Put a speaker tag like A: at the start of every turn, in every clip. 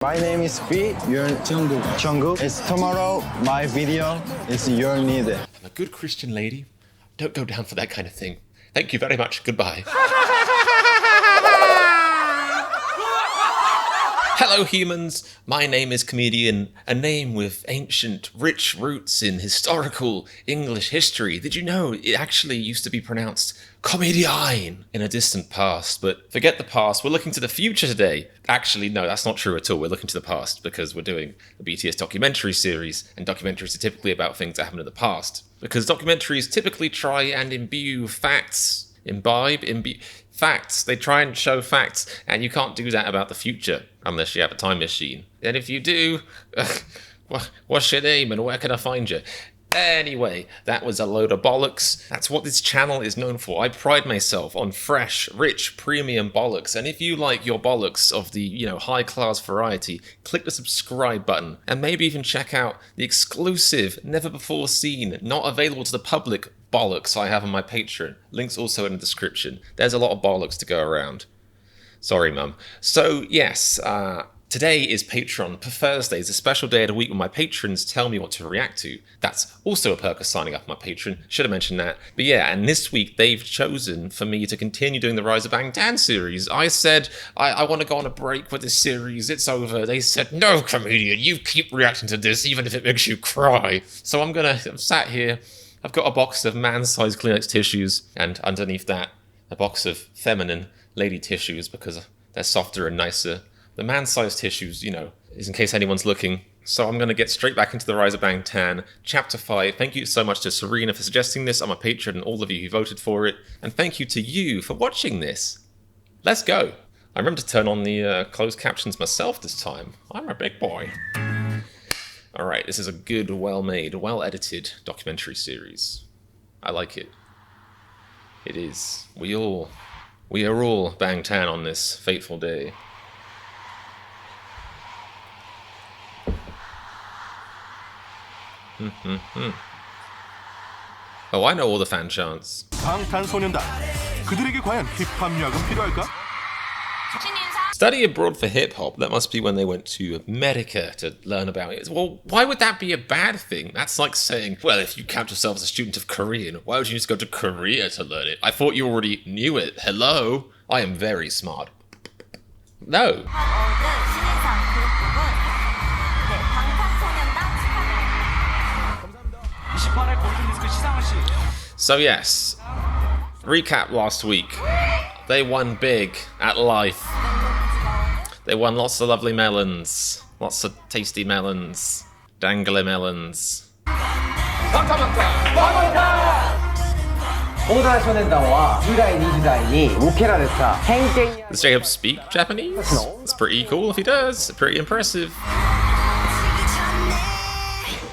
A: My name is B. You're Jungkook. It's tomorrow. My video is You're Needed.
B: I'm a good Christian lady. Don't go down for that kind of thing. Thank you very much. Goodbye. Hello humans, my name is Comedian, a name with ancient, rich roots in historical English history. Did you know it actually used to be pronounced Comedian in a distant past? But forget the past, we're looking to the future today. Actually, no, that's not true at all. We're looking to the past because we're doing a BTS documentary series, and documentaries are typically about things that happened in the past. Because documentaries typically try and imbue facts, facts. They try and show facts, and you can't do that about the future unless you have a time machine. And if you do, what's your name and where can I find you? Anyway, that was a load of bollocks. That's what this channel is known for. I pride myself on fresh, rich, premium bollocks. And if you like your bollocks of the, high-class variety, click the subscribe button and maybe even check out the exclusive, never-before-seen, not available to the public bollocks I have on my Patreon. Links also in the description. There's a lot of bollocks to go around. Sorry, Mum. So, yes, today is Patreon per Thursdays, a special day of the week when my patrons tell me what to react to. That's also a perk of signing up my Patreon. Should have mentioned that. But yeah, and this week they've chosen for me to continue doing the Rise of BANGTAN series. I said, I want to go on a break with this series. It's over. They said, no, Comedian, you keep reacting to this even if it makes you cry. So I'm sat here. I've got a box of man-sized Kleenex tissues, and underneath that, a box of feminine lady tissues because they're softer and nicer. The man-sized tissues, is in case anyone's looking. So I'm going to get straight back into the Rise of BANGTAN, Chapter 5. Thank you so much to Serena for suggesting this on my Patreon and all of you who voted for it. And thank you to you for watching this. Let's go. I remember to turn on the closed captions myself this time. I'm a big boy. Alright, this is a good, well-made, well-edited documentary series. I like it. It is. We are all BANGTAN on this fateful day. Oh, I know all the fan chants.
C: 방탄소년단. 그들에게 과연 힙합 유학은 필요할까?
B: Study abroad for hip-hop, that must be when they went to America to learn about it. Well, why would that be a bad thing? That's like saying, well, if you count yourself as a student of Korean, why would you just go to Korea to learn it? I thought you already knew it. Hello? I am very smart. No. So yes, recap last week. They won big at life. They won lots of lovely melons. Lots of tasty melons. Dangly melons. Does Jacob speak Japanese? That's pretty cool if he does. Pretty impressive.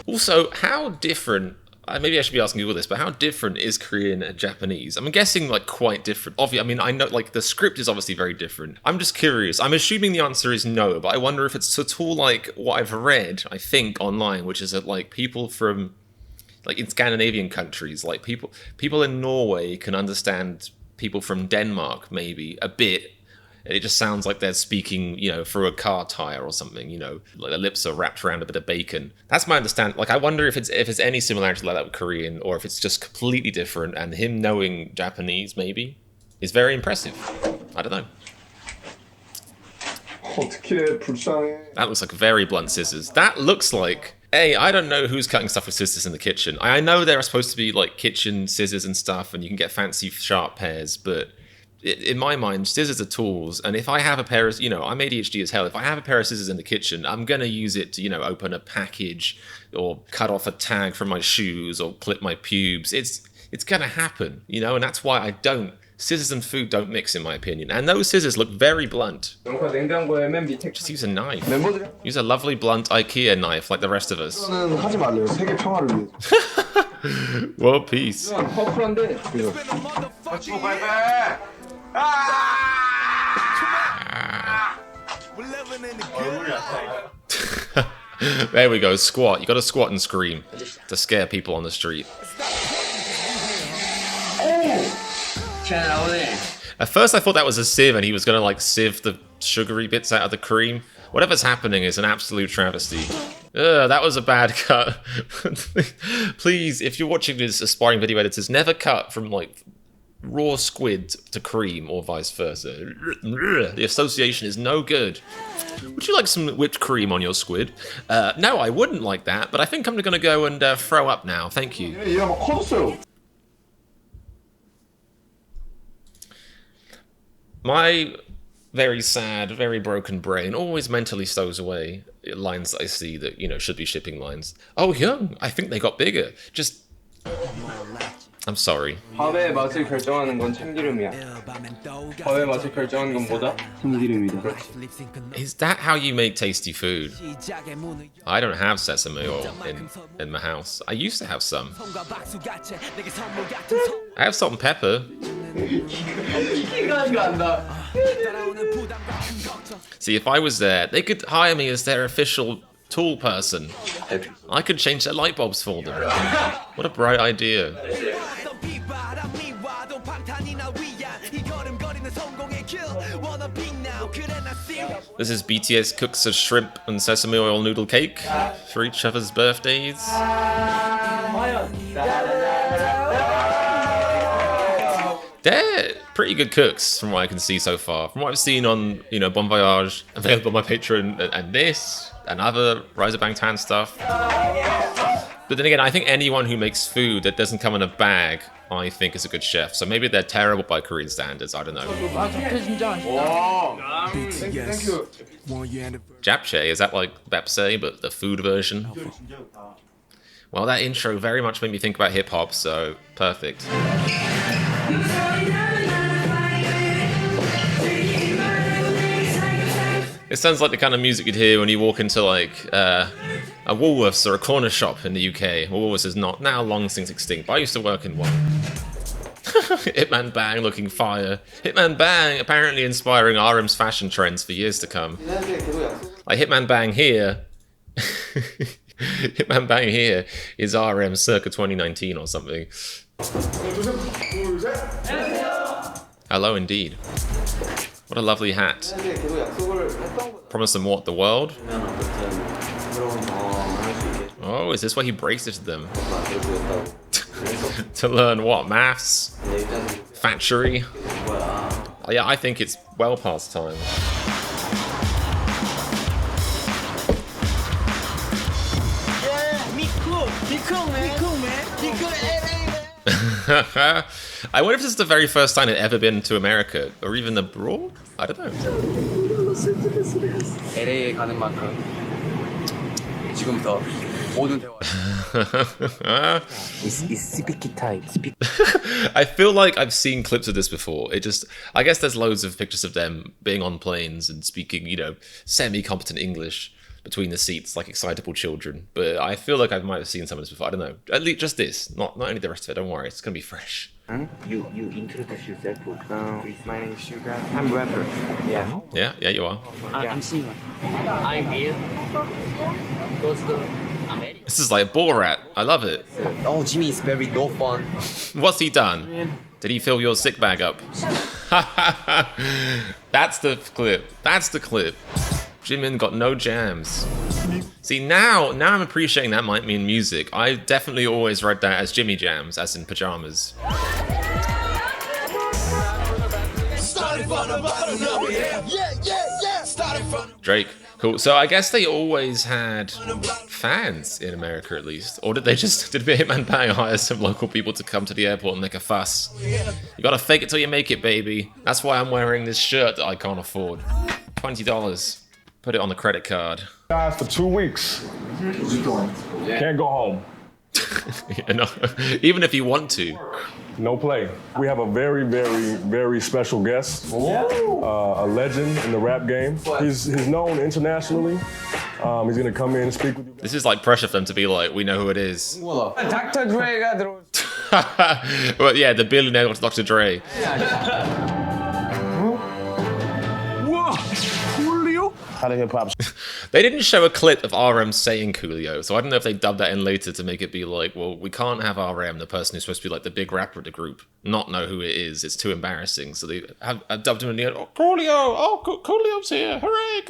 B: Also, how different... maybe I should be asking Google this, but how different is Korean and Japanese? I'm guessing, quite different. Obviously, I know, the script is obviously very different. I'm just curious. I'm assuming the answer is no, but I wonder if it's at all like what I've read, I think, online, which is that, people from, in Scandinavian countries, people in Norway can understand people from Denmark, maybe, a bit. It just sounds like they're speaking, through a car tire or something, like their lips are wrapped around a bit of bacon. That's my understanding. I wonder if it's any similarity like that with Korean, or if it's just completely different, and him knowing Japanese, maybe, is very impressive. I don't know. That looks like very blunt scissors. That looks like... Hey, I don't know who's cutting stuff with scissors in the kitchen. I know there are supposed to be, kitchen scissors and stuff, and you can get fancy sharp pairs, but... in my mind, scissors are tools, and if I have a pair of, I'm ADHD as hell, if I have a pair of scissors in the kitchen, I'm going to use it to, open a package, or cut off a tag from my shoes, or clip my pubes. It's going to happen, and that's why scissors and food don't mix, in my opinion. And those scissors look very blunt. Just use a knife. Use a lovely blunt IKEA knife, like the rest of us. World peace. There we go, squat. You gotta squat and scream to scare people on the street. At first I thought that was a sieve and he was gonna sieve the sugary bits out of the cream. Whatever's happening is an absolute travesty. That was a bad cut. Please, if you're watching this aspiring video editors, never cut from like raw squid to cream or vice versa. The association is no good. Would you like some whipped cream on your squid? No, I wouldn't like that, but I think I'm gonna go and throw up now. Thank you. My very sad, very broken brain always mentally stows away lines that I see that, you know, should be shipping lines. Oh, young, I think they got bigger. Just... I'm sorry.
D: 밥의 맛을 결정하는 건 참기름이야. 밥의 맛을 결정하는 건 뭐다? 참기름이다.
B: Is that how you make tasty food? I don't have sesame oil in my house. I used to have some. I have salt and pepper. See, if I was there, they could hire me as their official tool person. I could change their light bulbs for them. What a bright idea. This is BTS cooks a shrimp and sesame oil noodle cake for each other's birthdays. They're pretty good cooks from what I can see so far. From what I've seen on, you know, Bon Voyage, available on my Patreon, and this, and other Rise of BANGTAN stuff. But then again, I think anyone who makes food that doesn't come in a bag, I think is a good chef. So maybe they're terrible by Korean standards, I don't know.
D: Thank you.
B: Japchae, is that like Bepse, but the food version? Well, that intro very much made me think about hip-hop, so perfect. It sounds like the kind of music you'd hear when you walk into like a Woolworths or a corner shop in the UK. Woolworths is not now long since extinct, but I used to work in one. Hitman Bang looking fire. Hitman Bang apparently inspiring RM's fashion trends for years to come. Like Hitman Bang here. Hitman Bang here is RM circa 2019 or something. Hello indeed. What a lovely hat. Promise them what? The world? Oh, is this why he breaks it to them? To learn what? Maths? Factory? Oh, yeah, I think it's well past time. I wonder if this is the very first time I've ever been to America, or even abroad? I don't know.
D: LA에 가는 만큼 지금부터 모든 대화. Speaky time.
B: I feel like I've seen clips of this before. I guess there's loads of pictures of them being on planes and speaking, you know, semi-competent English between the seats like excitable children. But I feel like I might have seen some of this before. I don't know. At least just this, not any of the rest of it. Don't worry, it's gonna be fresh.
D: You introduce yourself. My name is Sugar. I'm a rapper. Yeah.
B: Yeah, you are.
D: I'm singer. I'm here. Goes to America.
B: This is like Borat. I love it.
D: Oh, Jimmy is very no fun.
B: What's he done? Did he fill your sick bag up? That's the clip. That's the clip. Jimin got no jams. See, now I'm appreciating that might mean music. I definitely always read that as Jimmy Jams, as in pajamas. Drake. Cool. So I guess they always had fans in America, at least. Or did Hitman Bang hire some local people to come to the airport and make a fuss? You gotta fake it till you make it, baby. That's why I'm wearing this shirt that I can't afford. $20. Put it on the credit card.
E: Guys, for 2 weeks. Can't go home.
B: You know, even if you want to.
E: No play. We have a very, very, very special guest. A legend in the rap game. He's known internationally. He's gonna come in and speak with you.
B: This is like pressure for them to be like, we know who it is.
D: Dr. Dre가 들어.
B: Well, yeah, the billionaire Dr. Dre.
C: 우와! Coolio?
F: How the hip hop.
B: They didn't show a clip of RM saying Coolio, so I don't know if they dubbed that in later to make it be like, well, we can't have RM, the person who's supposed to be like the big rapper of the group, not know who it is. It's too embarrassing. So they have dubbed him in the end. Oh, Coolio! Oh, Coolio's here! Hooray!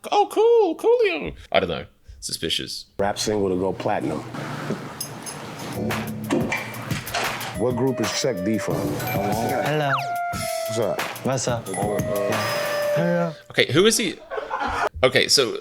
B: Oh, cool, Coolio. I don't know. Suspicious.
F: Rap single to go platinum. What group is Check D from?
A: Hello.
F: What's up?
A: What's up? Hello.
B: Okay, who is he? Okay, so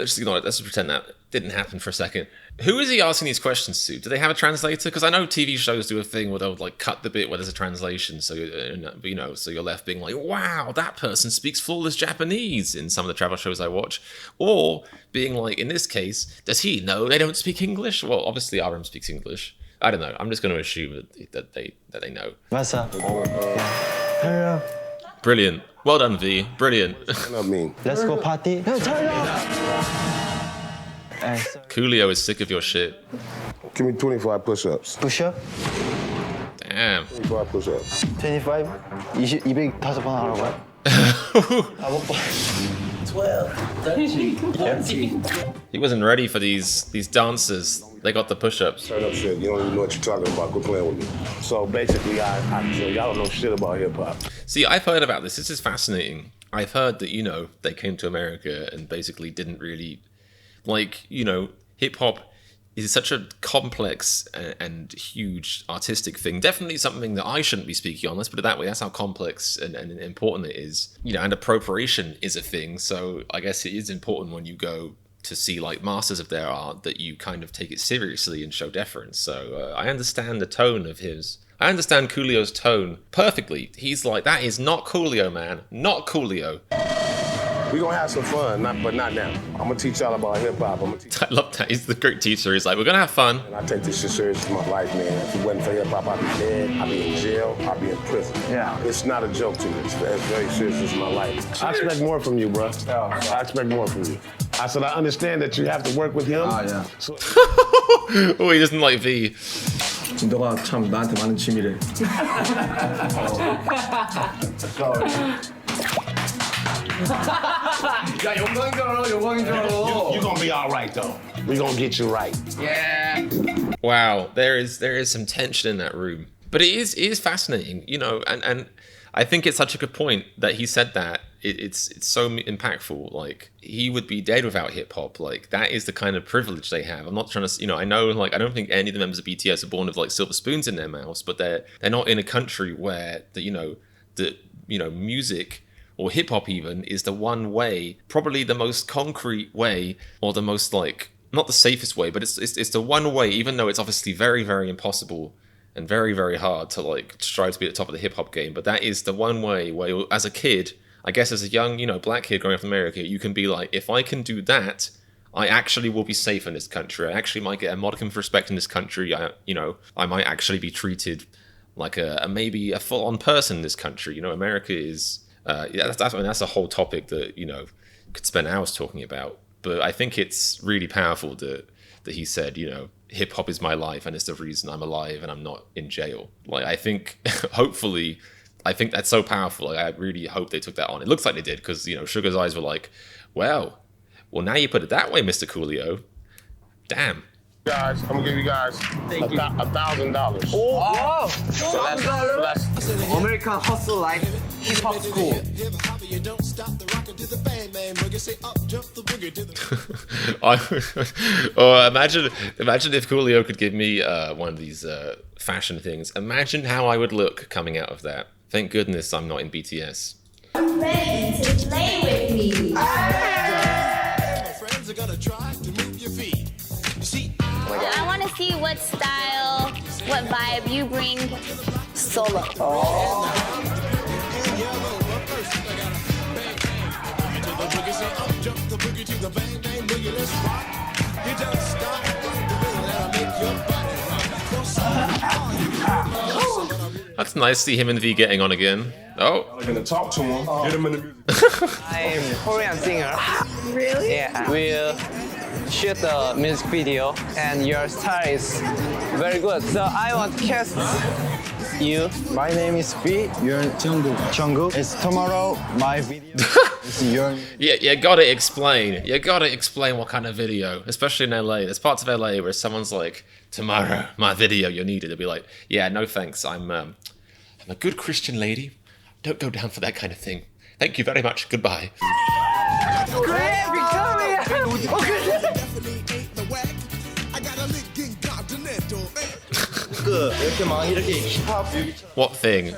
B: just ignore it. Let's just pretend that didn't happen for a second. Who is he asking these questions to? Do they have a translator? Because I know TV shows do a thing where they'll like cut the bit where there's a translation, so you know, so you're left being like, "Wow, that person speaks flawless Japanese." In some of the travel shows I watch, or being like, in this case, does he know they don't speak English? Well, obviously RM speaks English. I don't know. I'm just going to assume that they know.
A: What's up? Hello.
B: Brilliant. Well done, V. Brilliant.
F: What I mean?
A: Let's go party. No, turn it off.
B: Coolio is sick of your shit.
F: Give me 25 push-ups.
A: Push up.
B: Damn.
F: 25 push-ups.
A: 25. 205번 하라고요? 12, 13, 14.
B: He wasn't ready for these dancers. They got the push-ups.
F: Turn up shit. You don't even know what you're talking about. Quit playing with me. So basically, so y'all don't know shit about hip-hop.
B: See, I've heard about this. This is fascinating. I've heard that, you know, they came to America and basically didn't really, like, you know, hip-hop is such a complex and huge artistic thing. Definitely something that I shouldn't be speaking on. Let's put it that way. That's how complex and important it is. You know, and appropriation is a thing. So I guess it is important when you go to see like masters of their art that you kind of take it seriously and show deference. So I understand the tone of his. I understand Coolio's tone perfectly. He's like, that is not Coolio, man. Not Coolio.
F: We're gonna have some fun, but not now. I'm gonna teach y'all about hip hop.
B: I love that. He's the great teacher. He's like, we're gonna have fun.
F: And I take this shit serious in my life, man. If it wasn't for hip hop, I'd be dead, I'd be in jail, I'd be in prison.
A: Yeah.
F: It's not a joke to me. It's very serious in my life. I expect more from you, bro. I expect more from you. I said, I understand that you have to work with him.
A: Oh, yeah.
F: So
B: Oh, he doesn't like V.
A: 너가 참 나한테 많은 취미래.
D: 야 영광인 줄 알아. 영광인 줄 알아.
F: You're gonna be all right, though. We're gonna get you right.
D: Yeah.
B: Wow, there is some tension in that room. But it is fascinating, you know, and I think it's such a good point that he said that. It's so impactful. Like, he would be dead without hip hop. Like, that is the kind of privilege they have. I'm not trying to, you know, I know, like, I don't think any of the members of BTS are born with like silver spoons in their mouths, but they're not in a country where the music or hip hop even is the one way, probably the most concrete way, or the most like, not the safest way, but it's the one way, even though it's obviously very, very impossible and very, very hard to like strive to be at the top of the hip hop game. But that is the one way where, as a kid, I guess as a young, you know, black kid growing up in America, you can be like, if I can do that, I actually will be safe in this country. I actually might get a modicum of respect in this country. I might actually be treated like maybe a full-on person in this country. You know, America is, that's a whole topic that, you know, could spend hours talking about. But I think it's really powerful that he said, you know, hip hop is my life and it's the reason I'm alive and I'm not in jail. Like, I think, hopefully, I think that's so powerful. Like, I really hope they took that on. It looks like they did because, you know, Sugar's eyes were like, well, now you put it that way, Mr. Coolio. Damn.
F: Guys, I'm gonna give you guys $1,000.
D: Oh.
F: So that's
D: American hustle life. Hip hop school.
B: Imagine if Coolio could give me one of these fashion things. Imagine how I would look coming out of that. Thank goodness I'm not in BTS.
G: I'm ready to play with me. I want to see what style, what vibe you bring solo.
B: That's nice to see him and V getting on again. Oh.
E: I'm gonna talk to him, get him in the music.
H: I'm a Korean singer.
G: Really?
H: Yeah, we shoot the music video and your style is very good. So I want to cast You?
A: My name is B. Your Jungkook. It's tomorrow. My video is your.
B: Yeah, you gotta explain. You gotta explain what kind of video, especially in LA. There's parts of LA where someone's like, tomorrow, my video, you need it. They'll be like, yeah, no thanks. I'm a good Christian lady. Don't go down for that kind of thing. Thank you very much. Goodbye. What thing?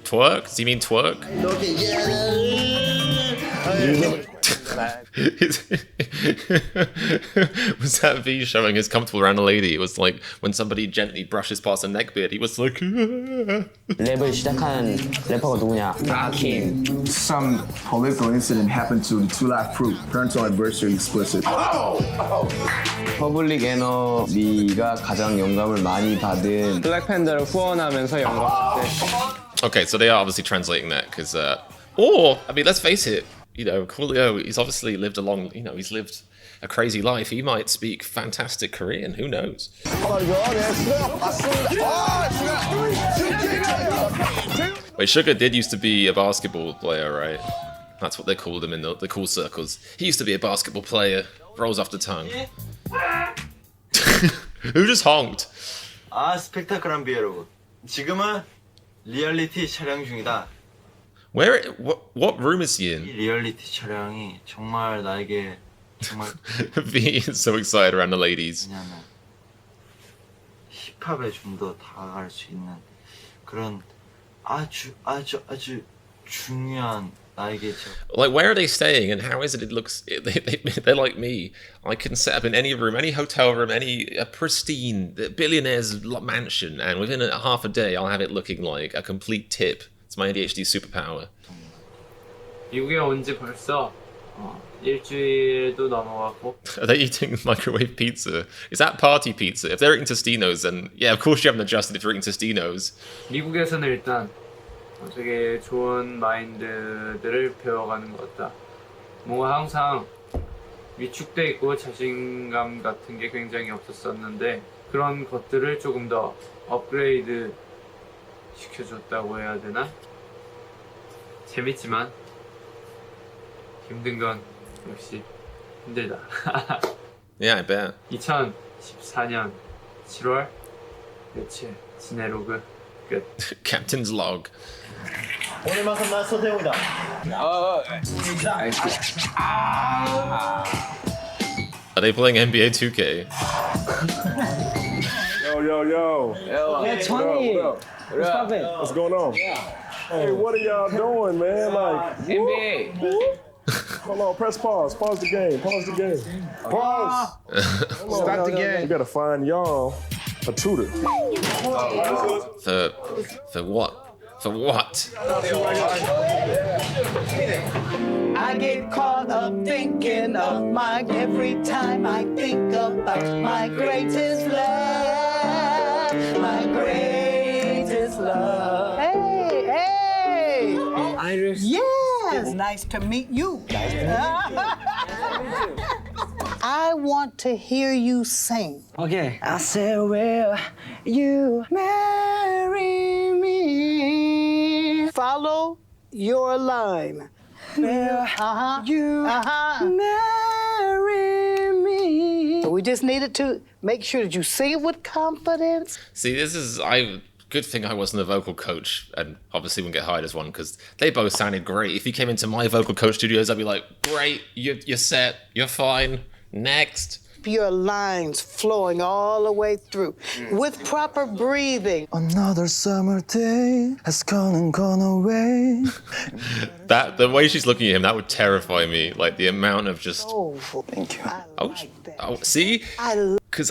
B: Twerk? Do you mean twerk? Was that V showing his comfortable around a lady? It was like when somebody gently brushes past a neckbeard, he was like
H: 랩을 시작한 래퍼가 누구냐? 아킴.
I: Some political incident happened to the Two Live Crew. Parental advisory explicit.
H: 퍼블릭 에너미가 가장 영감을 많이 받은 블랙팬더를 후원하면서 영감받대.
B: Okay, so they are obviously translating that because or I mean, let's face it, you know, Coolio, he's obviously lived a long, you know, he's lived a crazy life. He might speak fantastic Korean, who knows? Wait, Sugar did used to be a basketball player, right? That's what they called him in the cool circles. He used to be a basketball player. Rolls off the tongue. Who just honked?
A: 아, 스펙타클한 비 여러분. 지금은 리얼리티 촬영 중이다.
B: What room is he in?
A: 이 리얼리티 촬영이 정말 나에게 정말
B: V is so excited around the ladies.
A: 왜냐면 힙합에 좀 더 다가갈 수 있는 그런 아주 중요한 나에게
B: Like, where are they staying and how is it looks they're like me. I can set up in any room, any hotel room, a pristine billionaire's mansion, and within half a day I'll have it looking like a complete tip. It's my ADHD superpower.
D: 미국에 온 지 벌써 일주일도 넘어갔고.
B: Are they eating microwave pizza? Is that party pizza? If they're eating Tostinos, then yeah, of course you haven't adjusted if you're eating Tostinos.
D: 미국에서는 일단 되게 좋은 마인드들을 배워가는 것 같다. 뭔가 항상 위축돼 있고 자신감 같은 게 굉장히 없었었는데 그런 것들을 조금 더 업그레이드 시켜줬다고 해야 되나? 재밌지만 힘든 건 역시 힘들다.
B: Yeah, I bet.
D: 2014년 7월 며칠 지내로그 끝.
B: Captain's log.
A: 오늘만큼만 서세웅이다.
B: Are they playing NBA 2K?
E: Yo.
H: Yeah, Tony.
E: What's poppin'? What's going on? Hey, what are y'all doing, man? Like
H: NBA.
E: Hold on, press pause. Pause the game. Pause the game. Pause.
A: Stop the game.
E: We gotta find y'all a tutor.
B: For what? For what?
J: I get caught up thinking of Mike every time I think about my greatest love. My greatest love. Hey!
H: Iris.
J: Yes, nice to meet you. I want to hear you sing.
H: Okay.
J: I said, will you marry me? Follow your line. Will you marry me? So we just needed to make sure that you sing it with confidence.
B: See, this is good thing I wasn't a vocal coach, and obviously wouldn't get hired as one because they both sounded great. If you came into my vocal coach studios, I'd be like, great, you're set, you're fine. Next.
J: Your lines flowing all the way through with proper breathing.
A: Another summer day has gone and gone away.
B: The way she's looking at him, that would terrify me. Like the amount of just.
J: Oh, thank you.
B: See, because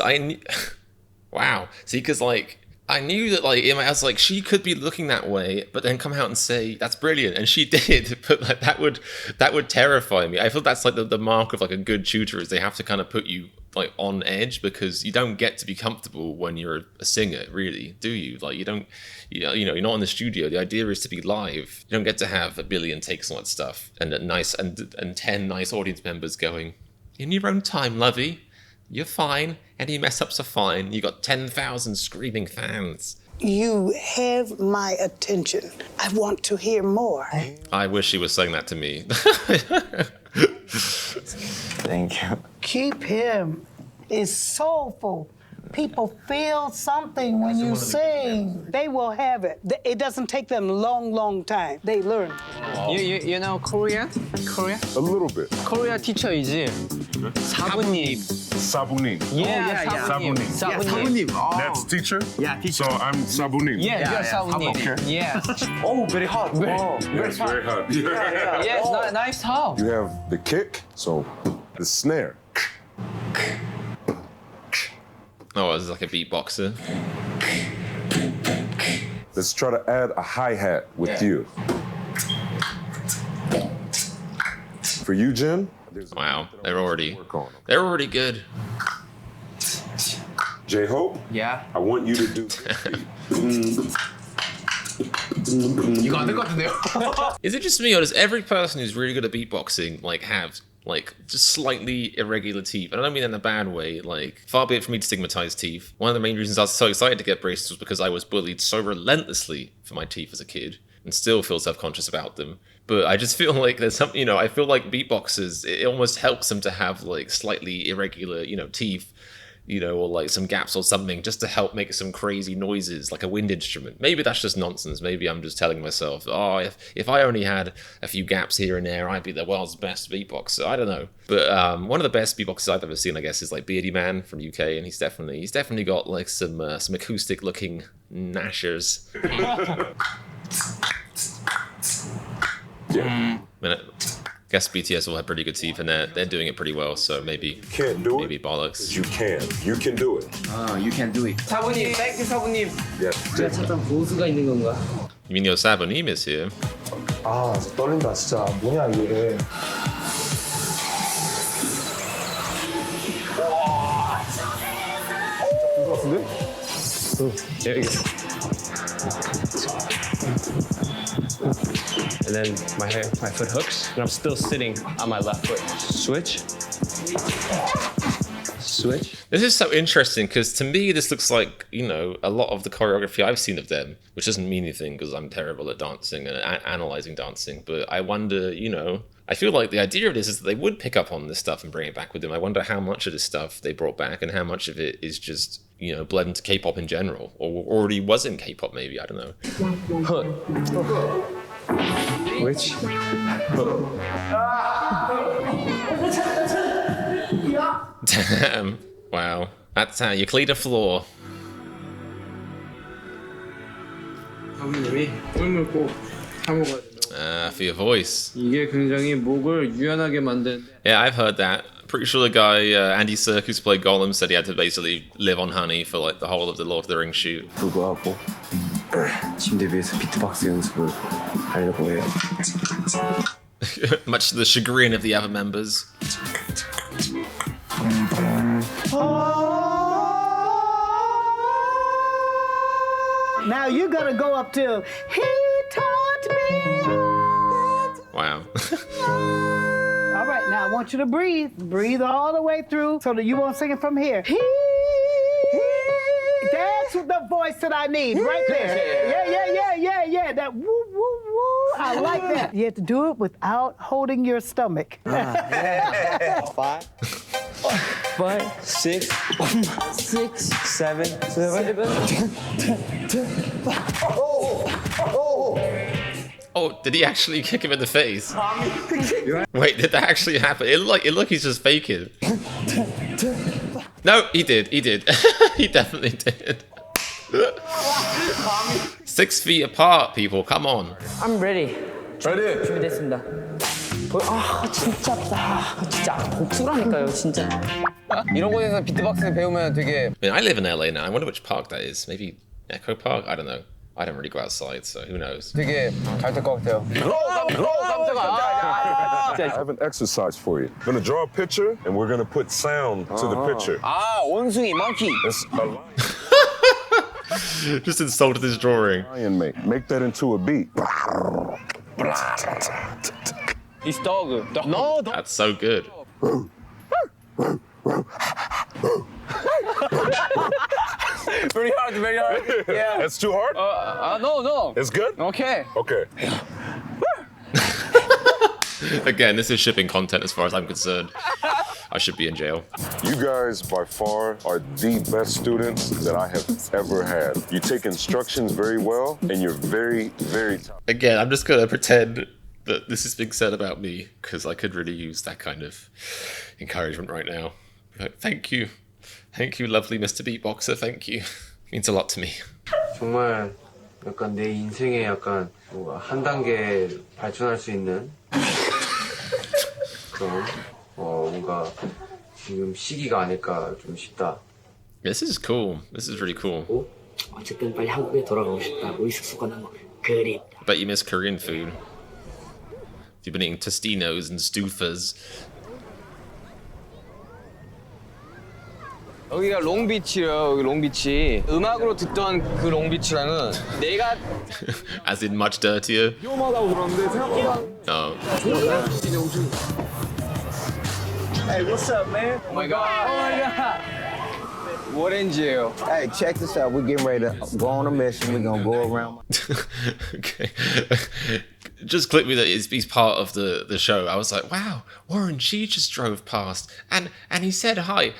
B: wow. See, because like I knew that like I was like she could be looking that way, but then come out and say that's brilliant, and she did. But like that would terrify me. I feel that's like the mark of like a good tutor is they have to kind of put you like on edge because you don't get to be comfortable when you're a singer, really, do you? Like you don't, you're not in the studio. The idea is to be live. You don't get to have a billion takes on that stuff and and 10 nice audience members going in your own time, lovey. You're fine. Any mess ups are fine. You got 10,000 screaming fans.
J: You have my attention. I want to hear more.
B: I wish he was saying that to me.
A: Thank you.
J: Keep him. It's soulful. People feel something when you sing. They will have it. It doesn't take them long time. They learn.
H: You know Korean? Korea?
E: A little bit.
H: Korea teacher이지. 사부님.
E: Sabunin.
H: Yeah, 사부님.
A: 사부님.
E: That's teacher?
A: Yeah, teacher.
E: So I'm Sabunin.
H: Yeah, you're 사부님.
E: Okay.
H: Yeah.
A: Oh, very hot. Oh.
E: Yes, very hot.
H: Yeah, nice how.
E: You have the kick, so the snare.
B: Oh, it's like a beatboxer.
E: Let's try to add a hi-hat with you. For you, Jen.
B: Wow, they're already good.
E: J-Hope.
H: Yeah.
E: I want you to do.
H: 이거 안 될 것 같은데요?
B: Is it just me, or does every person who's really good at beatboxing have just slightly irregular teeth? And I don't mean that in a bad way. Far be it from me to stigmatize teeth. One of the main reasons I was so excited to get braces was because I was bullied so relentlessly for my teeth as a kid, and still feel self-conscious about them. But I just feel like there's something, I feel like beatboxers, it almost helps them to have slightly irregular, teeth, or some gaps or something, just to help make some crazy noises, like a wind instrument. Maybe that's just nonsense. Maybe I'm just telling myself, oh, if I only had a few gaps here and there, I'd be the world's best beatboxer. I don't know. But one of the best beatboxers I've ever seen, I guess, is Beardy Man from UK, and he's definitely got some acoustic looking gnashers.
E: Yeah.
B: I guess BTS will have pretty good teeth, and they're doing it pretty well. So maybe
E: Can't do
B: maybe
E: it.
B: bollocks.
E: You can. You can do it.
A: You can do it.
H: 사부님, thank you 사부님.
E: Yes.
H: 제가 찾던 보수가 있는 건가?
B: You mean your Sabonim is here?
K: 아, 떨린다 진짜. 뭐냐 이게. 이거 같은데?
H: There you go. And then my foot hooks, and I'm still sitting on my left foot. Switch.
B: This is so interesting because to me this looks like, a lot of the choreography I've seen of them, which doesn't mean anything because I'm terrible at dancing and analyzing dancing. But I wonder, I feel like the idea of this is that they would pick up on this stuff and bring it back with them. I wonder how much of this stuff they brought back and how much of it is just, bled into K-pop in general, or already was in K-pop maybe, I don't know.
H: Which?
B: Damn. Wow. That's how you clean a floor.
D: 사부님이 꿀물 꼭 사먹어야 된다고.
B: For your voice.
D: 이게 굉장히 목을 유연하게 만드는데.
B: Yeah, I've heard that. Pretty sure the guy, Andy Serkis, who played Gollum, said he had to basically live on honey for the whole of the Lord of the Rings shoot.
A: 불구하고 침대 위에서 비트박스 연습을 하려고 해요.
B: Much to the chagrin of the other members.
J: Now you're gonna go up to, he taught me.
B: Wow.
J: All right, now I want you to breathe. Breathe all the way through so that you won't sing it from here. That's the voice that I need, right there. Yeah. That woo, woo, woo. I like that. You have to do it without holding your stomach.
A: 5, 6, 7.
B: Oh, did he actually kick him in the face? Wait, did that actually happen? It looked like he's just faking. No, he did. He definitely did. 6 feet apart, people. Come on.
H: I'm ready.
K: Ready.
H: 준비됐습니다. 진짜 아프다. 진짜 복수라니까요, 진짜. 이런 곳에서 비트박스 배우면 되게.
B: I mean, I live in LA now. I wonder which park that is. Maybe Echo Park? I don't know. I don't really go outside, so who knows?
K: 되게 잘 될 것 같아요.
E: I have an exercise for you. I'm gonna draw a picture, and we're gonna put sound to the picture.
H: 원숭이, monkey.
E: It's a lion.
B: Just insulted his drawing.
E: Lion make that into a beat.
H: It's dog. No, dog.
B: That's so good.
H: Very hard. very hard. Yeah.
E: It's too hard?
H: No.
E: It's good?
H: Okay.
E: Okay.
B: Again, this is shipping content as far as I'm concerned. I should be in jail.
E: You guys, by far, are the best students that I have ever had. You take instructions very well, and you're very, very talented.
B: Again, I'm just gonna pretend that this is being said about me, because I could really use that kind of encouragement right now. Like, thank you, lovely Mr. Beatboxer. Thank you. Means a lot to me.
D: 정말 약간 내 인생에 약간 한 단계 발전할 수 있는 그런 뭔가 지금 시기가 아닐까 좀 싶다.
B: This is cool. This is really cool.
L: 어쨌든 빨리 한국에 돌아가고 싶다. 우리 숙소 가는 거 그립다.
B: Bet you miss Korean food. You've been eating Tostinos and Stoufas.
H: 여기가 롱비치요. 여기 롱비치. 음악으로 듣던 그 롱비치랑은 내가
B: As in much dirtier.
H: 위험하다고 들었는데 생각보다.
B: Oh.
I: Hey, what's up, man?
H: Oh my god. 오렌지예요.
I: Hey, check this out. We're getting ready to go on a mission. We're gonna go around.
B: Okay. Just clicked me that he's part of the show. I was like, wow, Warren G just drove past and he said hi.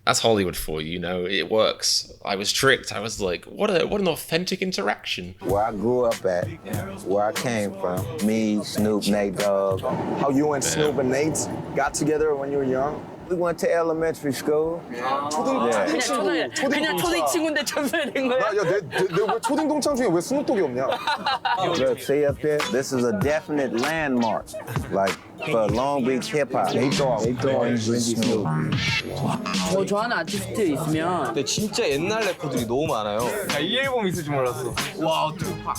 B: That's Hollywood for you, you know, it works. I was tricked. I was like, what an authentic interaction.
I: Where I grew up at, where I came from, me, Snoop, Nate, Dogg.
K: How you and Snoop and Nate got together when you were young?
I: We went to elementary school.
L: 그냥 초등 친구인데 전설이 된 거야?
K: 왜 초딩 동창 중에 왜 스눕독이 없냐?
I: Look, see up there? This is a definite landmark, like for Long Beach hip hop. They throwing Snoop.
L: 저 좋아하는 아티스트 있으면
H: 근데 진짜 옛날 래퍼들이 너무 많아요. 이 앨범 있을 줄 몰랐어. 와, 투팍.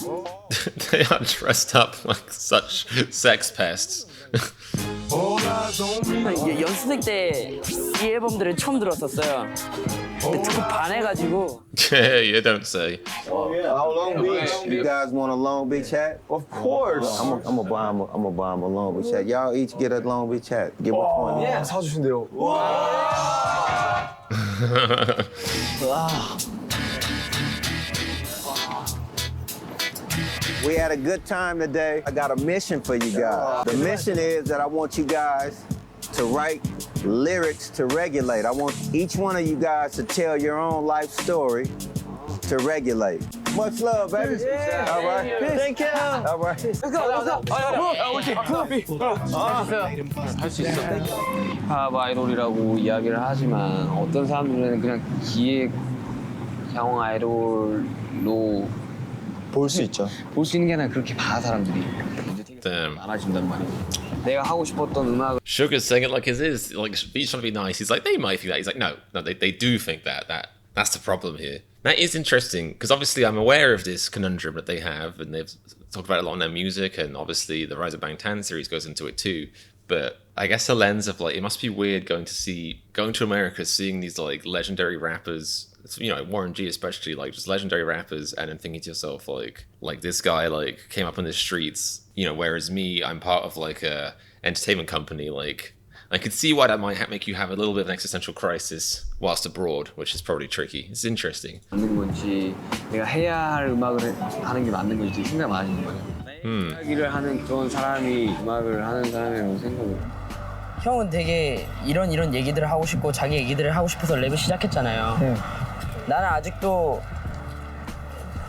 B: They are dressed up like such sex pests.
L: 연습생 때 이 앨범들을 처음 들었었어요. 근데 듣고 반해가지고.
B: Yeah, don't say.
I: Oh, Long Beach. You guys want a Long Beach hat?
K: Of course.
I: I'm gonna buy him a Long Beach hat. Y'all each get a Long Beach hat. Give a $20.
K: 네. 사주신대요.
I: We had a good time today. I got a mission for you guys. The mission is that I want you guys to write lyrics to regulate. I want each one of you guys to tell your own life story to regulate. Much love, baby. Yeah. All right.
L: Thank you.
I: All right.
H: Let's go. 할 수 있어. 힙합 아이돌이라고 이야기를 하지만 어떤 사람들은 그냥 기획형 아이돌로
K: 볼 수 있죠.
H: 볼 수 있는 게 아니라 그렇게 봐 사람들이.
B: Damn.
H: 많아진단 말이야. 내가 하고 싶었던 음악을.
B: Sugar's saying it like it is. Like he's trying to be nice. He's like, they might think that. He's like, no, they do think that. That's the problem here. That is interesting because obviously I'm aware of this conundrum that they have, and they've talked about it a lot in their music, and obviously the Rise of BANGTAN series goes into it too. But I guess the lens of like, it must be weird going to America, seeing these like legendary rappers. You know, Warren G especially, like just legendary rappers, and then thinking to yourself like this guy like came up in the streets, you know, whereas me, I'm part of like a entertainment company. Like I could see why that might make you have a little bit of an existential crisis whilst abroad, which is probably tricky. It's interesting.
H: 맞는 건지 내가 해야 할 음악을 하는 게 맞는 건지 생각 많이 하는 거예요. 이야기를 하는 그런 사람이 음악을 하는 사람이라고 생각을.
L: 형은 되게 이런 얘기들을 하고 싶고 자기 얘기들을 하고 싶어서 랩을 시작했잖아요. 나는 아직도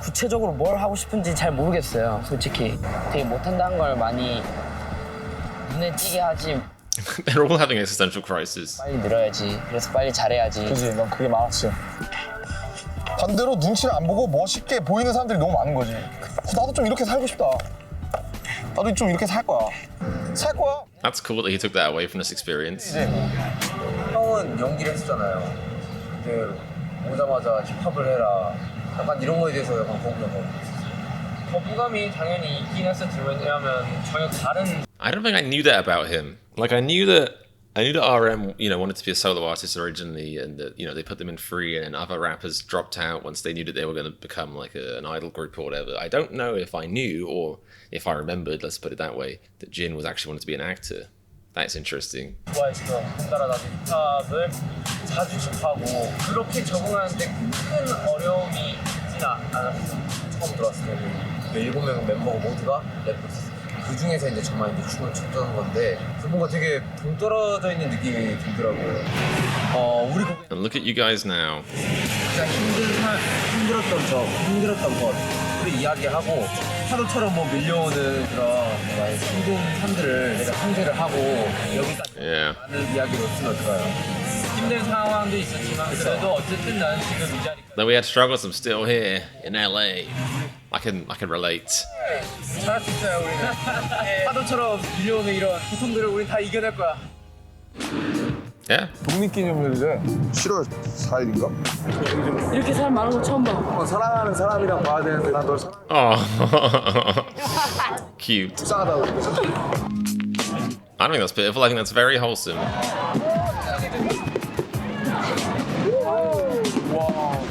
L: 구체적으로 뭘 하고 싶은지 잘 모르겠어요, 솔직히. 되게 못한다는 걸 많이 눈에 띄게 하지.
B: They're all having existential crisis.
L: 빨리 늘어야지. 그래서 빨리 잘해야지.
K: 그지, 난 그게 많았어. 반대로 눈치를 안 보고 멋있게 보이는 사람들이 너무 많은 거지. 나도 좀 이렇게 살고 싶다. 나도 좀 이렇게 살 거야. 살 거야.
B: That's cool that he took that away from this experience.
H: 형은 연기를 했었잖아요. 근데 오자마자 힙합을 해라. 약간 이런 거에 대해서 약간 거부감이 당연히 있긴 했었지. 왜냐하면 전혀 다른.
B: I don't think I knew that about him. Like I knew that RM, you know, wanted to be a solo artist originally, and that, you know, they put them in free, and other rappers dropped out once they knew that they were going to become like an idol group or whatever. I don't know if I knew or if I remembered, let's put it that way, that Jin was actually wanted to be an actor. That's interesting.
H: 좋아했어. 따라 나도 힙합을 자주 접하고 그렇게 적응하는데 큰 어려움이 있진 않았어. 처음 들어왔을 때는 7명 멤버가 모두가 랩을 했었어. 그 중에서 이제 정말 이제 춤을 췄던 건데 뭔가 되게 동떨어져 있는 느낌이 들더라고요. 우리 곡에
B: And look at you guys now.
H: 가장 힘들었던 것을 이야기하고 파도처럼 뭐 밀려오는 그런 힘든 삶들을 내가 상대를 하고 여기까지 많은 이야기로 쓰면 어떨까요? 힘든 상황도 있었지만 그래도 어쨌든 난 지금 이 자리.
B: Though we had struggles, I'm still here in LA. I can relate.
H: 잘할 수 있어요 우리는. 파도처럼 밀려오는 이런 고통들을 우린 다 이겨낼 거야.
B: Yeah.
K: 독립기념일이래. 7월 4일인가?
L: 이렇게 사람 많은 거 처음 봐.
K: 사랑하는 사람이랑 봐야 되는데 난 널 사랑.
B: Oh, cute.
K: 불쌍하다고.
B: I don't think that's pitiful. I think that's very wholesome.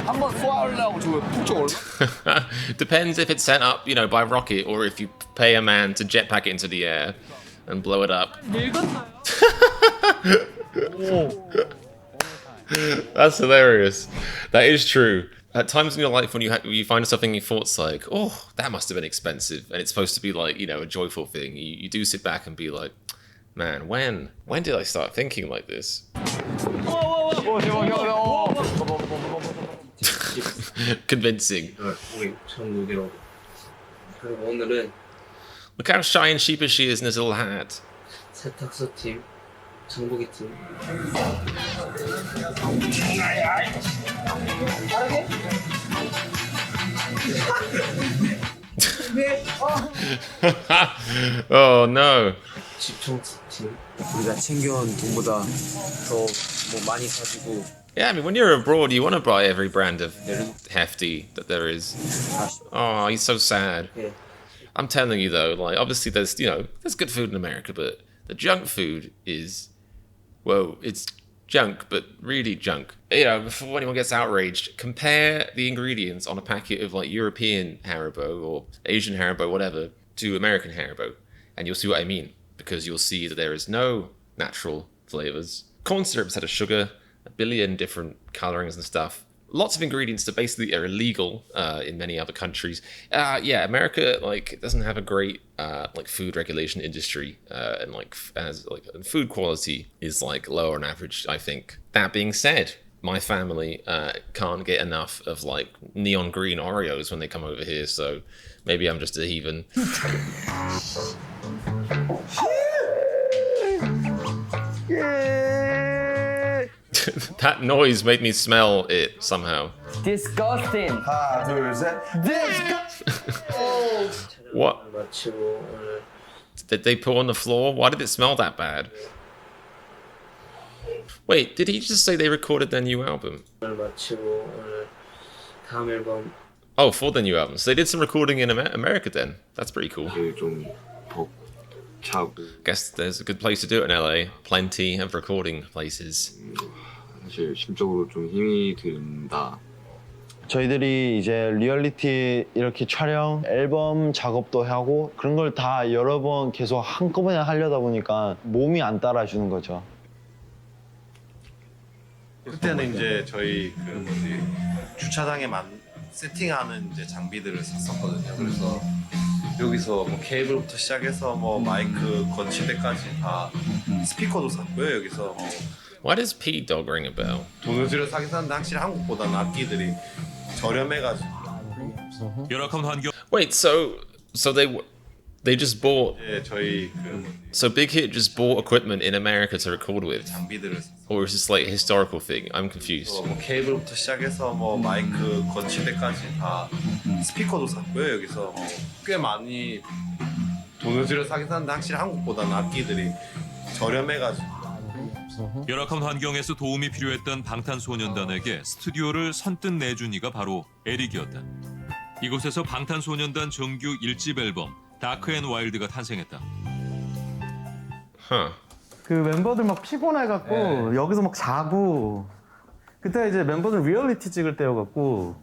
K: 한번 쏘아올라고 저거 폭죽 얼마?
B: Depends if it's sent up, by rocket, or if you pay a man to jetpack it into the air and blow it up. That's hilarious. That is true. At times in your life when you find something you thought's like, oh, that must have been expensive, and it's supposed to be like, a joyful thing. You do sit back and be like, man, when did I start thinking like this? Convincing. Look how shy and sheepish she is in his little hat.
H: 세탁소 팀, 정보기 팀.
B: Oh no.
H: 집청팀. 우리가 챙겨온 돈보다 더 뭐 많이 사주고.
B: Yeah, I mean, when you're abroad, you want to buy every brand of hefty that there is. Oh, he's so sad. I'm telling you though, like obviously there's good food in America, but the junk food is, well, it's junk, but really junk. Before anyone gets outraged, compare the ingredients on a packet of like European Haribo or Asian Haribo, whatever, to American Haribo, and you'll see what I mean, because you'll see that there is no natural flavors. Corn syrup's had a sugar, a billion different colorings and stuff. Lots of ingredients that basically are illegal in many other countries. Yeah, America doesn't have a great food regulation industry, and food quality is lower on average, I think. That being said, my family can't get enough of neon green Oreos when they come over here, so maybe I'm just a heathen. That noise made me smell it somehow.
L: Disgusting.
K: 하나, 둘, 셋.
B: What? Did they put on the floor? Why did it smell that bad? Wait, did he just say they recorded their new album? Oh, for the new album. So they did some recording in America then. That's pretty cool. Guess there's a good place to do it in LA. Plenty of recording places.
D: 사실 심적으로 좀 힘이 든다.
A: 저희들이 이제 리얼리티 이렇게 촬영, 앨범 작업도 하고 그런 걸 다 여러 번 계속 한꺼번에 하려다 보니까 몸이 안 따라주는 거죠.
M: 그때는 이제 저희 주차장에 세팅하는 이제 장비들을 샀었거든요. 그래서 여기서 뭐 케이블부터 시작해서 뭐 마이크 거치대까지 다 스피커도 샀고요. 여기서
B: Why does Dogg ring a bell?
M: 돈을 들여 사긴 샀는데 확실히 한국보다는 악기들이 저렴해가지고.
C: 열악한 환경.
B: Wait, so they just bought.
M: 예, 저희
B: So Big Hit just bought equipment in America to record with,
M: 장비들을
B: or is this a historical thing? I'm confused.
M: 뭐 케이블부터 시작해서 뭐 마이크 거치대까지 다 스피커도 샀고요. 여기서 꽤 많이 돈을 들여 사긴 샀는데 확실히 한국보다는 악기들이 저렴해가지고.
C: 열악한 환경에서 도움이 필요했던 방탄소년단에게 스튜디오를 선뜻 내준 이가 바로 에릭이었다. 이곳에서 방탄소년단 정규 1집 앨범 다크 앤 와일드가 탄생했다.
N: 그 멤버들 막 피곤해갖고 여기서 막 자고 그때 이제 멤버들 리얼리티 찍을 때여갖고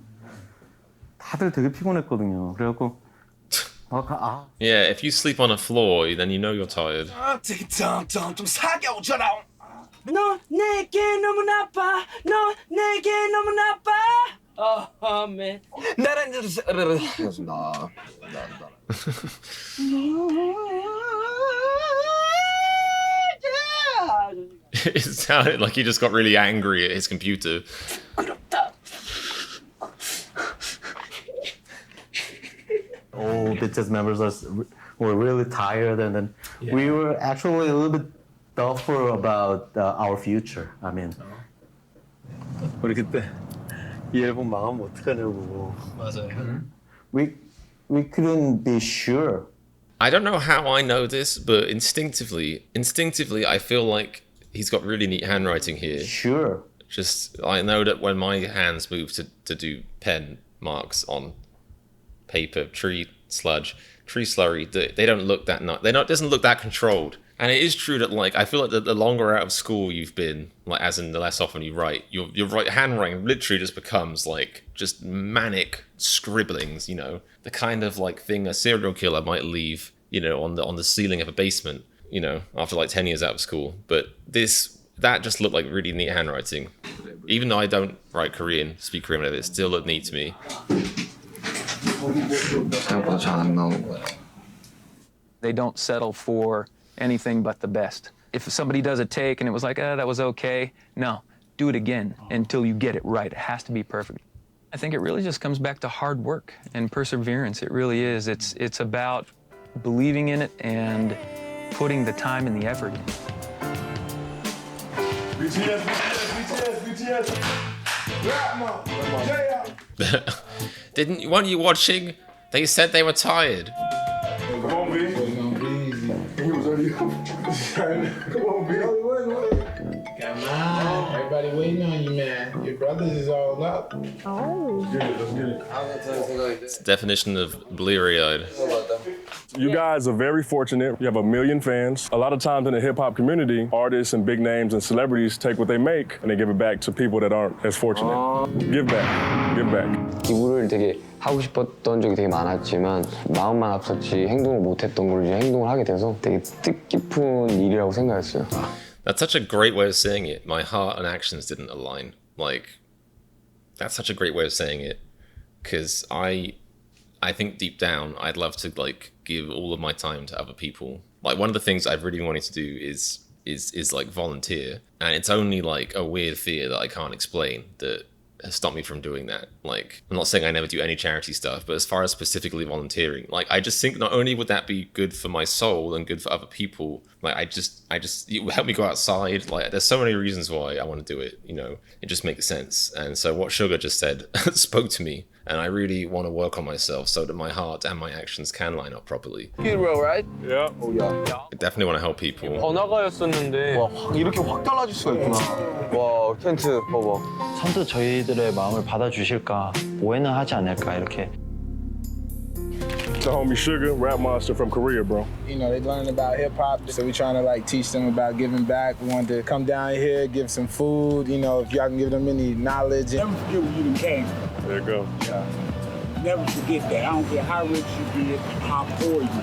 N: 다들 되게 피곤했거든요. 그래갖고
B: Yeah, if you sleep on a floor, then you know you're tired.
O: 좀 사겨줘라. 너 내게 너무 나빠. 너 내게 너무 나빠. man. 나란 나.
B: It sounded like he just got really angry at his computer.
N: All BTS members were really tired, and then we were actually a little bit doubtful about our future. I mean,
A: 우리 그때 이 앨범 망하면 어떡하냐고.
H: 맞아요.
N: we couldn't be sure.
B: I don't know how I know this, but instinctively, I feel like he's got really neat handwriting here.
N: Sure.
B: Just, I know that when my hands move to do pen marks on paper, tree slurry, they don't look that it doesn't look that controlled. And it is true that, like, I feel like the longer out of school you've been, like, as in the less often you write, your handwriting literally just becomes, like, just manic scribblings, you know? The kind of, like, thing a serial killer might leave, you know, on the ceiling of a basement, you know, after, like, 10 years out of school. But that just looked like really neat handwriting. Even though I don't write Korean, speak Korean, whatever, it still looked neat to me.
P: 생각보다 잘 안 나오는 거야. They don't settle for anything but the best. If somebody does a take and it was like, that was okay, no, do it again until you get it right. It has to be perfect. I think it really just comes back to hard work and perseverance. It really is. It's about believing in it and putting the time and the effort in.
F: BTS.
B: Weren't you watching? They said they were tired.
F: Come on, B. He was already Come on, B.
Q: Come on. Everybody waiting on you, man. Your brothers is all up.
F: Let's get it.
B: It's the definition of bleary-eyed.
E: You guys are very fortunate. You have 1 million fans. A lot of times in the hip-hop community, artists and big names and celebrities take what they make and they give it back to people that aren't as fortunate. Give back. Give back.
R: 기부를 되게 하고 싶었던 적이 되게 많았지만 마음만 앞섰지 행동을 못했던 걸 이제 행동을 하게 돼서 되게 뜻깊은 일이라고 생각했어요.
B: That's such a great way of saying it. My heart and actions didn't align. Like, that's such a great way of saying it. Because I think deep down, I'd love to, like, give all of my time to other people. Like, one of the things I've really wanted to do is like volunteer. And it's only like a weird fear that I can't explain that has stopped me from doing that. Like, I'm not saying I never do any charity stuff, but as far as specifically volunteering, like, I just think not only would that be good for my soul and good for other people, like, I just it would help me go outside. Like, there's so many reasons why I want to do it, you know, it just makes sense. And so what Sugar just said spoke to me, and I really want to work on myself so that my heart and my actions can line up properly.
K: Hero, right?
E: Yeah.
K: Oh, yeah.
B: I definitely want to help people.
K: 번화가였었는데 와, 이렇게 확 달라질 수가 있구나. 와, 텐트 봐봐.
A: 선뜻 저희들의 마음을 받아주실까, 오해는 하지 않을까, 이렇게.
E: The homie Sugar, rap monster from Korea, bro.
Q: You know, they learning about hip hop, so we trying to like teach them about giving back. We wanted to come down here, give some food. You know, if y'all can give them any knowledge.
S: Never forget where you came from.
E: There you go.
S: Yeah. Never forget that. I don't care how rich you get, how poor you get.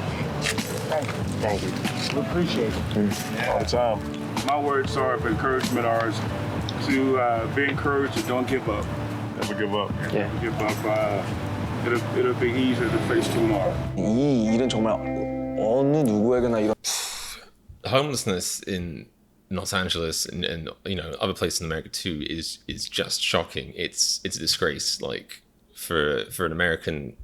S: Thank you.
R: Thank you.
S: We appreciate it.
E: All the time.
T: My words are of encouragement are to be encouraged and don't give up.
E: Never give up.
T: Yeah. Never give up. It'll be easier to face tomorrow.
K: 이 일은 정말 어느 누구에게나 이런.
B: Homelessness in Los Angeles and you know, other places in America too is just shocking. It's a disgrace. Like, for an American,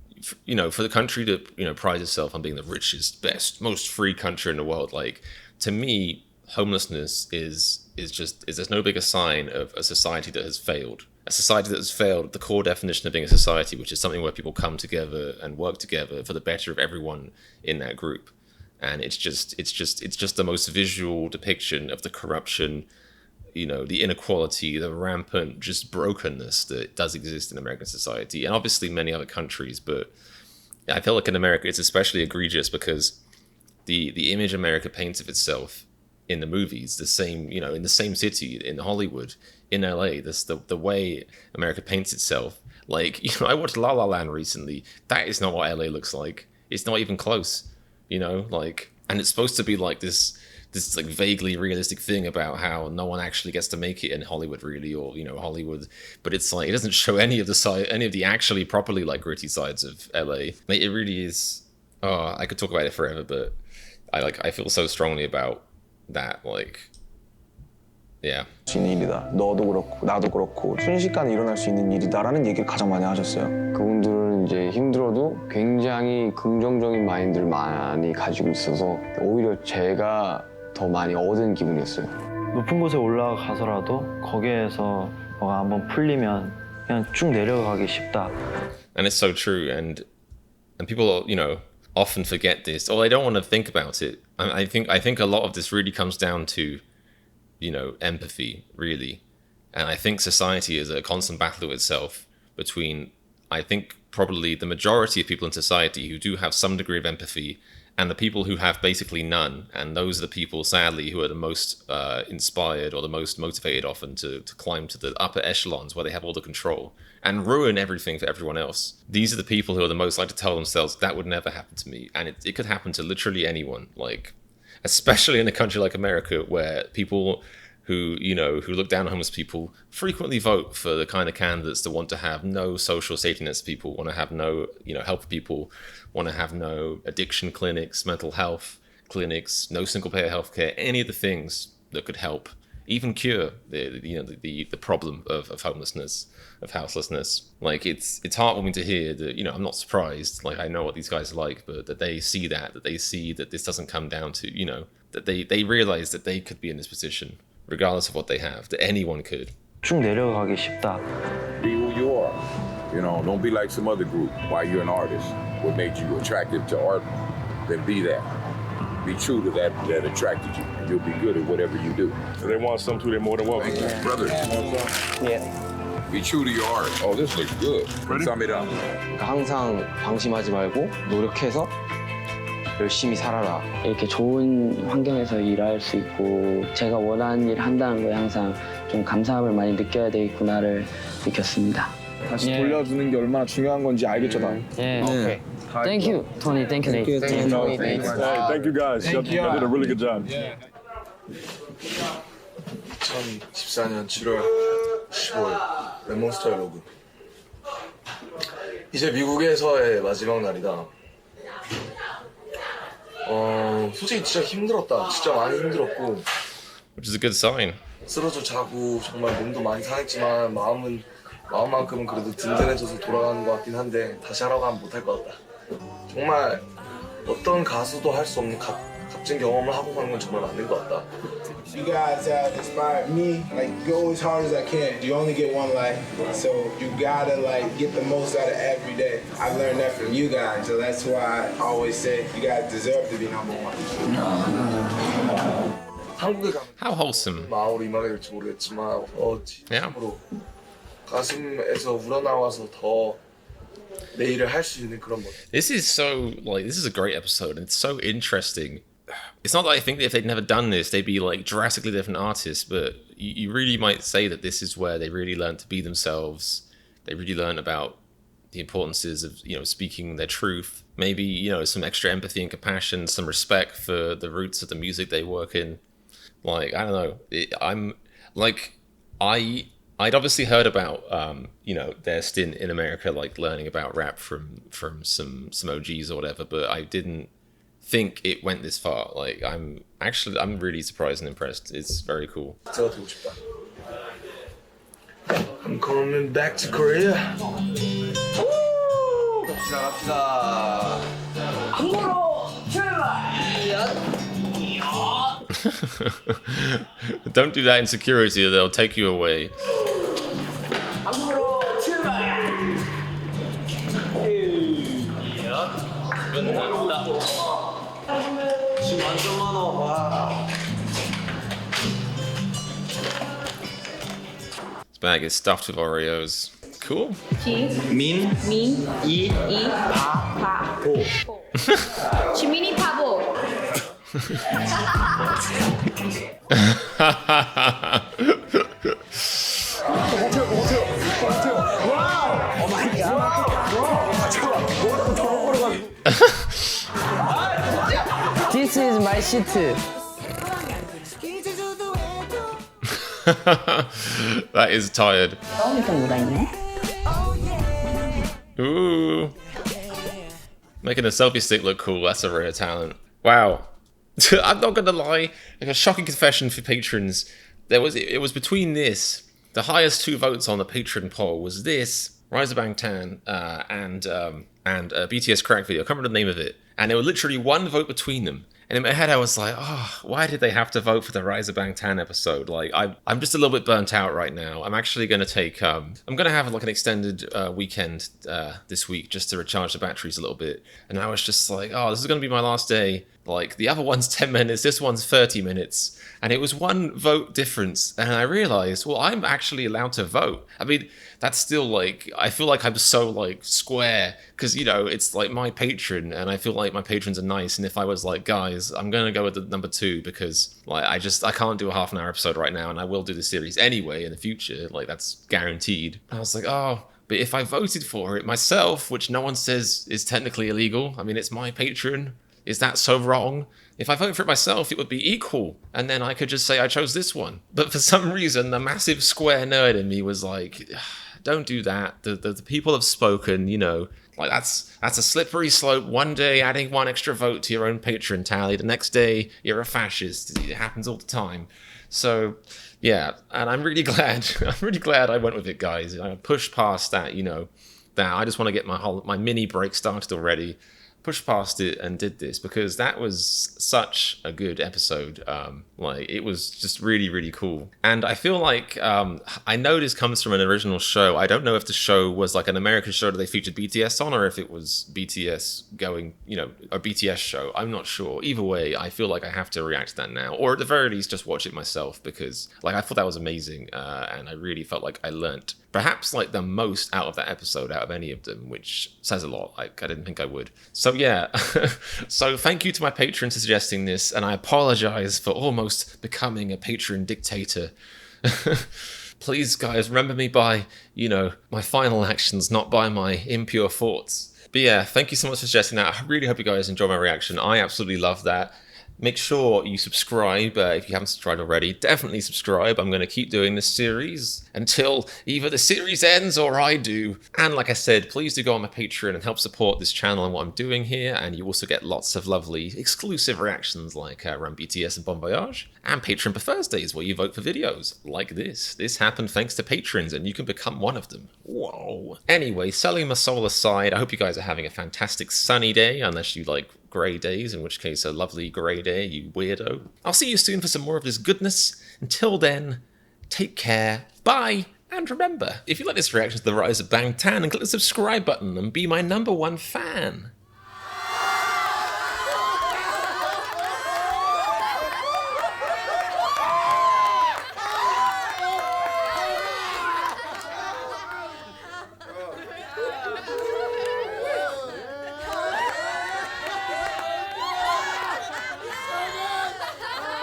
B: you know, for the country to, you know, pride itself on being the richest, best, most free country in the world. Like, to me, homelessness is there's no bigger sign of a society that has failed. A society that has failed, the core definition of being a society, which is something where people come together and work together for the better of everyone in that group. And it's just the most visual depiction of the corruption, you know, the inequality, the rampant just brokenness that does exist in American society, and obviously many other countries. But I feel like in America it's especially egregious because the image America paints of itself in the movies, the same, you know, in the same city, in Hollywood, in LA, the way America paints itself. Like, you know, I watched La La Land recently. That is not what LA looks like. It's not even close, you know, like, and it's supposed to be like this like vaguely realistic thing about how no one actually gets to make it in Hollywood really, or, you know, Hollywood, but it's like, it doesn't show any of the actually properly like gritty sides of LA. Like, it really is, oh, I could talk about it forever, but I feel so strongly about that, like, yeah.
U: 수 있는 일이다. 너도 그렇고 나도 그렇고 순식간에 일어날 수 있는 일이다라는 얘기를 가장 많이 하셨어요.
R: 그분들은 이제 힘들어도 굉장히 긍정적인 마인드를 많이 가지고 있어서 오히려 제가 더 많이 얻은 기분이었어요.
A: 높은 곳에 올라가서라도 거기에서 뭐가 한번 풀리면 그냥 쭉 내려가기 쉽다.
B: And it's so true, and people, you know, often forget this, or they don't want to think about it. I think a lot of this really comes down to, you know, empathy, really. And I think society is a constant battle with itself between, I think, probably the majority of people in society who do have some degree of empathy and the people who have basically none. And those are the people, sadly, who are the most inspired or the most motivated often to climb to the upper echelons where they have all the control and ruin everything for everyone else. These are the people who are the most likely to tell themselves, that would never happen to me. And it could happen to literally anyone, like, especially in a country like America, where people who, you know, who look down on homeless people frequently vote for the kind of candidates that want to have no social safety nets, people want to have no, you know, help people, want to have no addiction clinics, mental health clinics, no single payer healthcare, any of the things that could help, even cure the problem of homelessness, of houselessness. Like, it's heartwarming to hear that, you know, I'm not surprised, like, I know what these guys are like, but that they see that this doesn't come down to, you know, that they realize that they could be in this position regardless of what they have, that anyone could.
A: 쭉 내려가기 쉽다.
V: Be who you are. You know, don't be like some other group while you're an artist. What made you attractive to art, then be that. Be true to that attracted you. You'll be good at whatever you do.
E: If they want something too, they're more than welcome.
V: Brother.
L: Yeah.
V: Be true to your art. Oh, this looks good. Sum it up.
R: 항상 방심하지 말고 노력해서 열심히 살아라.
L: 이렇게 좋은 환경에서 일할 수 있고 제가 원하는 일을 한다는 거에 항상 좀 감사함을 많이 느껴야 되겠구나를 느꼈습니다.
K: 다시 돌려주는 게 얼마나 중요한 건지 알겠죠, 다.
L: 네. 오케이. Thank you, Tony. Thank you, Nate.
E: Thank you guys. Y'all did a really good job.
K: 2014년 7월 15일 랩몬스터의 로그. 이제 미국에서의 마지막 날이다. 솔직히 진짜 힘들었다. 진짜 많이 힘들었고.
B: Which is a good sign.
K: 쓰러져 자고 정말 몸도 많이 상했지만 마음만큼은 그래도 든든해져서 돌아가는 것 같긴 한데 다시 하라고 하면 못할 것 같다. 정말 어떤 가수도 할 수 없는 값진 경험을 하고 가는 건 정말 맞는 것 같다.
Q: You guys have inspired me. Like, go as hard as I can. You only get one life, so you gotta like get the most out of every day. I've learned that from you guys, so that's why I always say you guys deserve to be number one. 한국에 가면
B: How wholesome.
K: 마음으로 임하게 될지 모르겠지만 진심으로 가슴에서 우러나와서 더 내 일을 할 수 있는 그런 것.
B: This is a great episode, and it's so interesting. It's not that I think that if they'd never done this, they'd be like drastically different artists, but you really might say that this is where they really learned to be themselves. They really learned about the importances of, you know, speaking their truth. Maybe, you know, some extra empathy and compassion, some respect for the roots of the music they work in. Like, I don't know. I'd obviously heard about, you know, their stint in America, like learning about rap from some OGs or whatever, but I didn't think it went this far. Like, I'm really surprised and impressed. It's very cool.
K: I'm coming back to Korea. 갑시다.
O: 앞으로 출발.
B: Don't do that in security, or they'll take you away.
O: 앞으로 출발.
K: 지금 완전 많아. 와.
B: This bag is stuffed with Oreos. Cool.
G: 민, 이, 바, 보. 주민이 바보.
L: is my shit.
B: That is tired. Ooh. Making a selfie stick look cool, that's a rare talent. Wow. I'm not gonna lie, like a shocking confession for patrons. It was between this, the highest 2 votes on the patron poll was this, Rise of BANGTAN and BTS Crack Video. I can't remember the name of it. And there was literally 1 vote between them. And in my head, I was like, oh, why did they have to vote for the Rise of BANGTAN episode? Like, I'm just a little bit burnt out right now. I'm actually going to take, I'm going to have like an extended weekend this week just to recharge the batteries a little bit. And I was just like, oh, this is going to be my last day. Like, the other one's 10 minutes, this one's 30 minutes. And it was 1 vote difference. And I realized, well, I'm actually allowed to vote. I mean, that's still like, I feel like I'm so like square because, you know, it's like my patron and I feel like my patrons are nice. And if I was like, guys, I'm going to go with the number 2 because like, I can't do a half-an-hour episode right now and I will do the series anyway in the future. Like that's guaranteed. And I was like, oh, but if I voted for it myself, which no one says is technically illegal, I mean, it's my patron. Is that so wrong? If I vote for it myself, it would be equal. And then I could just say I chose this one. But for some reason, the massive square nerd in me was like, don't do that. The people have spoken, you know. Like that's a slippery slope. One day adding 1 extra vote to your own patron tally. The next day, you're a fascist. It happens all the time. So, yeah. And I'm really glad. I'm really glad I went with it, guys. I pushed past that, you know. That I just want to get my mini break started already. Pushed past it and did this because that was such a good episode. Like it was just really, really cool. And I feel like I know this comes from an original show. I don't know if the show was like an American show that they featured BTS on or if it was BTS going, you know, a BTS show. I'm not sure. Either way, I feel like I have to react to that now, or at the very least just watch it myself because like I thought that was amazing and I really felt like I learnt perhaps like the most out of that episode out of any of them, which says a lot. Like I didn't think I would. So yeah, so thank you to my patrons for suggesting this, and I apologize for almost becoming a patron dictator. Please, guys, remember me by, you know, my final actions, not by my impure thoughts. But yeah, thank you so much for suggesting that. I really hope you guys enjoy my reaction. I absolutely love that. Make sure you subscribe if you haven't subscribed already. Definitely subscribe. I'm going to keep doing this series until either the series ends or I do. And like I said, please do go on my Patreon and help support this channel and what I'm doing here. And you also get lots of lovely exclusive reactions like around BTS and Bon Voyage. And Patreon for Thursdays where you vote for videos like this. This happened thanks to patrons and you can become one of them. Whoa. Anyway, selling my soul aside, I hope you guys are having a fantastic sunny day, unless you like grey days, in which case a lovely grey day, you weirdo. I'll see you soon for some more of this goodness. Until then, take care, bye, and remember, if you like this reaction to the Rise of BANGTAN, then click the subscribe button and be my #1 fan.